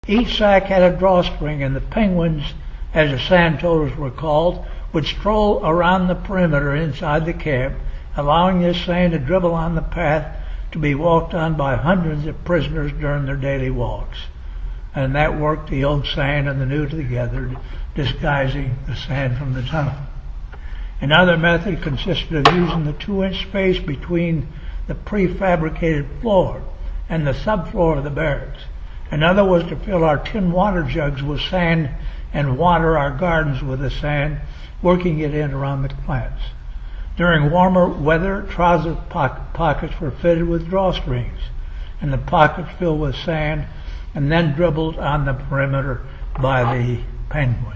Each sack had a drawstring, and the penguins, as the sand toters were called, would stroll around the perimeter inside the camp, allowing this sand to dribble on the path to be walked on by hundreds of prisoners during their daily walks. And that worked the old sand and the new together, disguising the sand from the tunnel. Another method consisted of using the 2-inch space between the prefabricated floor and the subfloor of the barracks. Another was to fill our tin water jugs with sand and water our gardens with the sand, working it in around the plants. During warmer weather, trouser pockets were fitted with drawstrings, and the pockets filled with sand and then dribbled on the perimeter by the penguins.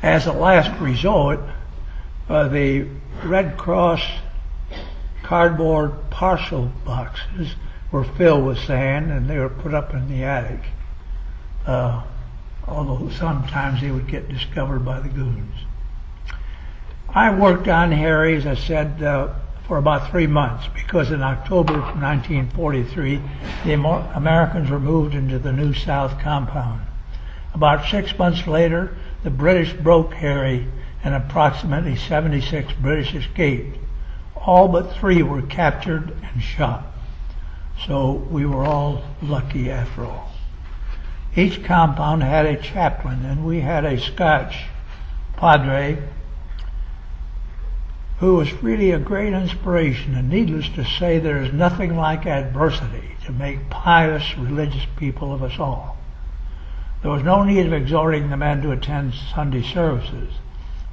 As a last resort, the Red Cross cardboard parcel boxes were filled with sand, and they were put up in the attic, although sometimes they would get discovered by the goons. I worked on Harry, as I said, for about 3 months, because in October of 1943, the Americans were moved into the New South compound. About 6 months later, the British broke Harry, and approximately 76 British escaped. All but 3 were captured and shot. So we were all lucky after all. Each compound had a chaplain, and we had a Scotch padre who was really a great inspiration, and needless to say, there is nothing like adversity to make pious, religious people of us all. There was no need of exhorting the men to attend Sunday services.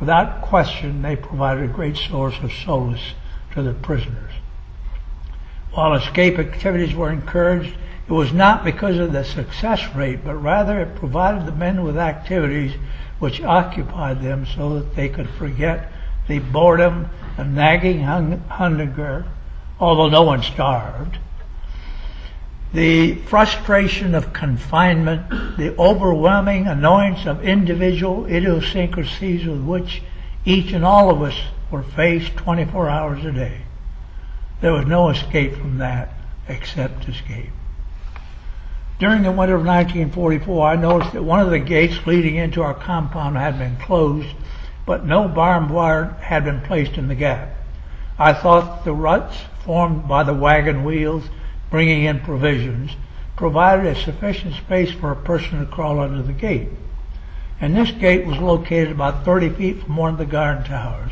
Without question, they provided a great source of solace to the prisoners. While escape activities were encouraged, it was not because of the success rate, but rather it provided the men with activities which occupied them so that they could forget the boredom and nagging hunger, although no one starved, the frustration of confinement, the overwhelming annoyance of individual idiosyncrasies with which each and all of us were faced 24 hours a day. There was no escape from that except escape. During the winter of 1944, I noticed that one of the gates leading into our compound had been closed, but no barbed wire had been placed in the gap. I thought the ruts formed by the wagon wheels bringing in provisions provided a sufficient space for a person to crawl under the gate. And this gate was located about 30 feet from one of the guard towers,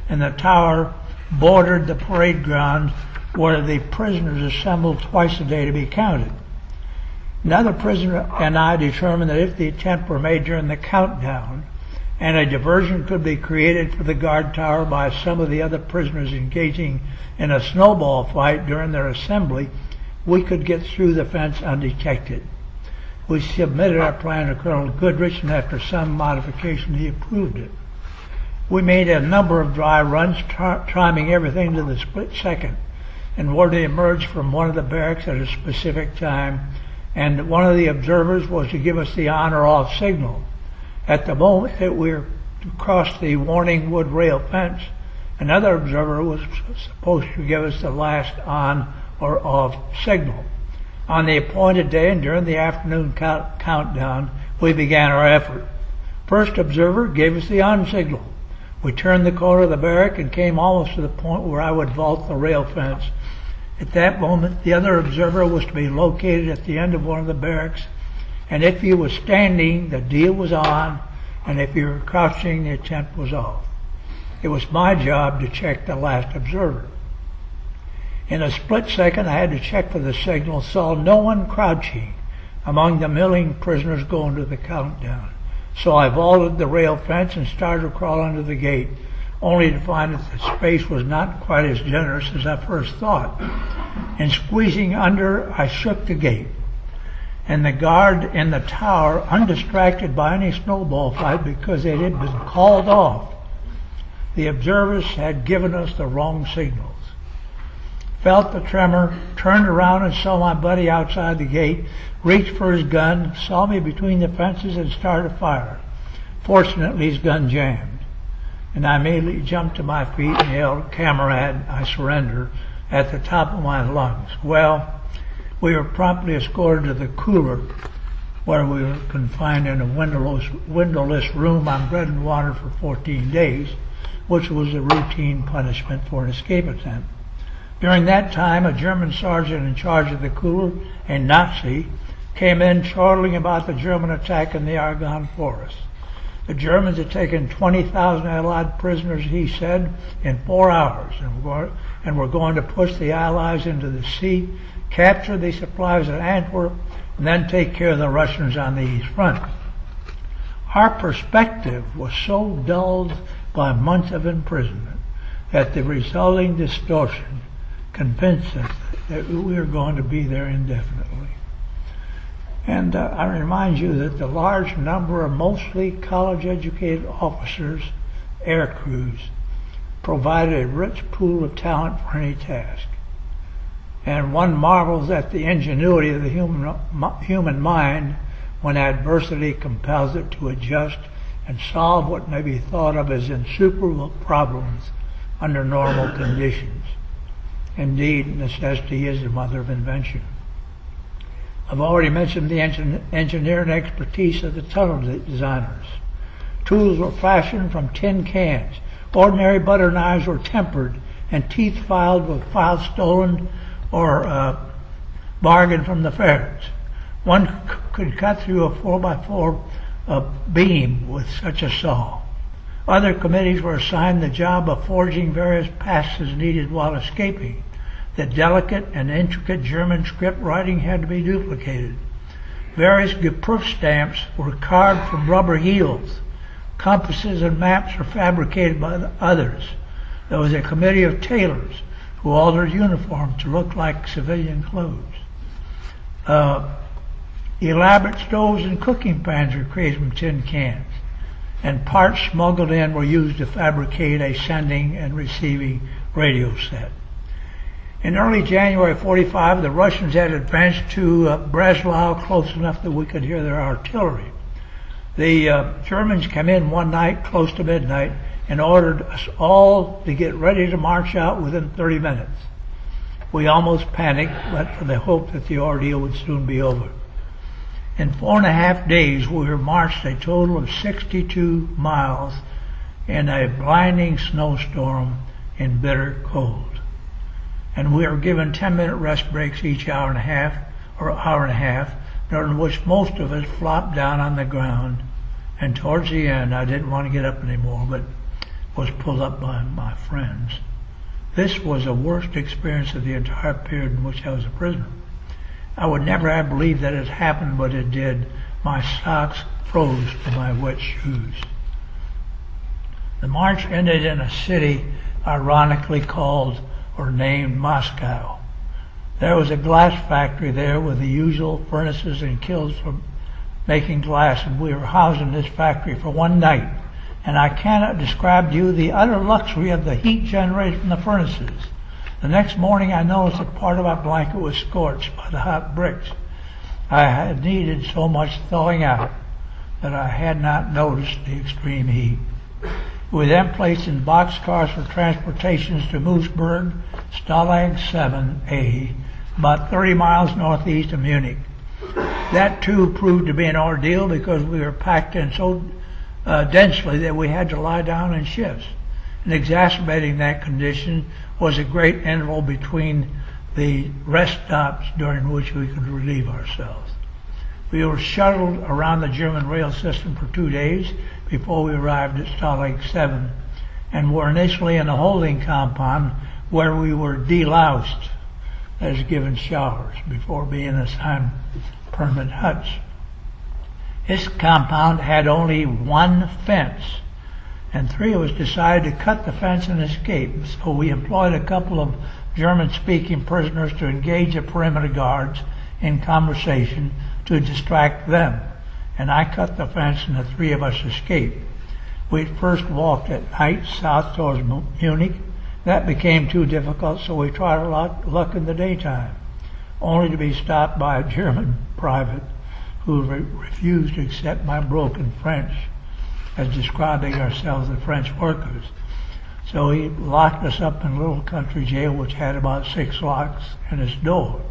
and the tower bordered the parade ground where the prisoners assembled twice a day to be counted. Another prisoner and I determined that if the attempt were made during the countdown, and a diversion could be created for the guard tower by some of the other prisoners engaging in a snowball fight during their assembly, we could get through the fence undetected. We submitted our plan to Colonel Goodrich, and after some modification, he approved it. We made a number of dry runs, timing everything to the split second, and were to emerge from one of the barracks at a specific time, and one of the observers was to give us the on-or-off signal. At the moment that we were to cross the warning wood rail fence, another observer was supposed to give us the last on or off signal. On the appointed day and during the afternoon countdown, we began our effort. First observer gave us the on signal. We turned the corner of the barrack and came almost to the point where I would vault the rail fence. At that moment, the other observer was to be located at the end of one of the barracks, and if he was standing, the deal was on, and if he were crouching, the attempt was off. It was my job to check the last observer. In a split second, I had to check for the signal, saw no one crouching among the milling prisoners going to the countdown. So I vaulted the rail fence and started to crawl under the gate, only to find that the space was not quite as generous as I first thought. In squeezing under, I shook the gate, and the guard in the tower, undistracted by any snowball fight because it had been called off, the observers had given us the wrong signals. Felt the tremor, turned around and saw my buddy outside the gate, reached for his gun, saw me between the fences and started to fire. Fortunately, his gun jammed, and I immediately jumped to my feet and yelled, "Camarade, I surrender," at the top of my lungs. Well, We were promptly escorted to the cooler, where we were confined in a windowless room on bread and water for 14 days, which was a routine punishment for an escape attempt. During that time, a German sergeant in charge of the cooler, a Nazi, came in chortling about the German attack in the Argonne Forest. The Germans had taken 20,000 Allied prisoners, he said, in 4 hours, and were going to push the Allies into the sea, capture the supplies at Antwerp, and then take care of the Russians on the East Front. Our perspective was so dulled by months of imprisonment that the resulting distortion convinced us that we were going to be there indefinitely. And I remind you that the large number of mostly college-educated officers, air crews, provided a rich pool of talent for any task. And one marvels at the ingenuity of the human mind when adversity compels it to adjust and solve what may be thought of as insuperable problems under normal conditions. Indeed, necessity is the mother of invention. I've already mentioned the engineering expertise of the tunnel designers. Tools were fashioned from tin cans. Ordinary butter knives were tempered and teeth filed with files stolen or bargained from the ferrets. One could cut through a 4x4 beam with such a saw. Other committees were assigned the job of forging various passes needed while escaping. The delicate and intricate German script writing had to be duplicated. Various geprüft stamps were carved from rubber heels. Compasses and maps were fabricated by the others. There was a committee of tailors who altered uniforms to look like civilian clothes. Elaborate stoves and cooking pans were created from tin cans, and parts smuggled in were used to fabricate a sending and receiving radio set. In early January 45, the Russians had advanced to Breslau close enough that we could hear their artillery. The Germans came in one night close to midnight and ordered us all to get ready to march out within 30 minutes. We almost panicked, but for the hope that the ordeal would soon be over. In 4.5 days, we were marched a total of 62 miles in a blinding snowstorm in bitter cold. And we were given 10-minute rest breaks each hour and a half, during which most of us flopped down on the ground. And towards the end, I didn't want to get up anymore, but was pulled up by my friends. This was the worst experience of the entire period in which I was a prisoner. I would never have believed that it happened, but it did. My socks froze to my wet shoes. The march ended in a city ironically called or named Moscow. There was a glass factory there with the usual furnaces and kilns for making glass, and we were housed in this factory for one night. And I cannot describe to you the utter luxury of the heat generated from the furnaces. The next morning I noticed that part of my blanket was scorched by the hot bricks. I had needed so much thawing out that I had not noticed the extreme heat. We were then placed in boxcars for transportations to Moosburg, Stalag 7A, about 30 miles northeast of Munich. That too proved to be an ordeal because we were packed in so densely that we had to lie down in shifts. And exacerbating that condition was a great interval between the rest stops during which we could relieve ourselves. We were shuttled around the German rail system for 2 days before we arrived at Stalag 7, and were initially in a holding compound where we were deloused, that is, given showers, before being assigned permanent huts. This compound had only one fence, and 3 of us decided to cut the fence and escape. So we employed a couple of German-speaking prisoners to engage the perimeter guards in conversation to distract them, and I cut the fence and the 3 of us escaped. We first walked at night south towards Munich. That became too difficult, so we tried our luck in the daytime, only to be stopped by a German private who refused to accept my broken French as describing ourselves as French workers. So he locked us up in a little country jail which had about 6 locks in its door.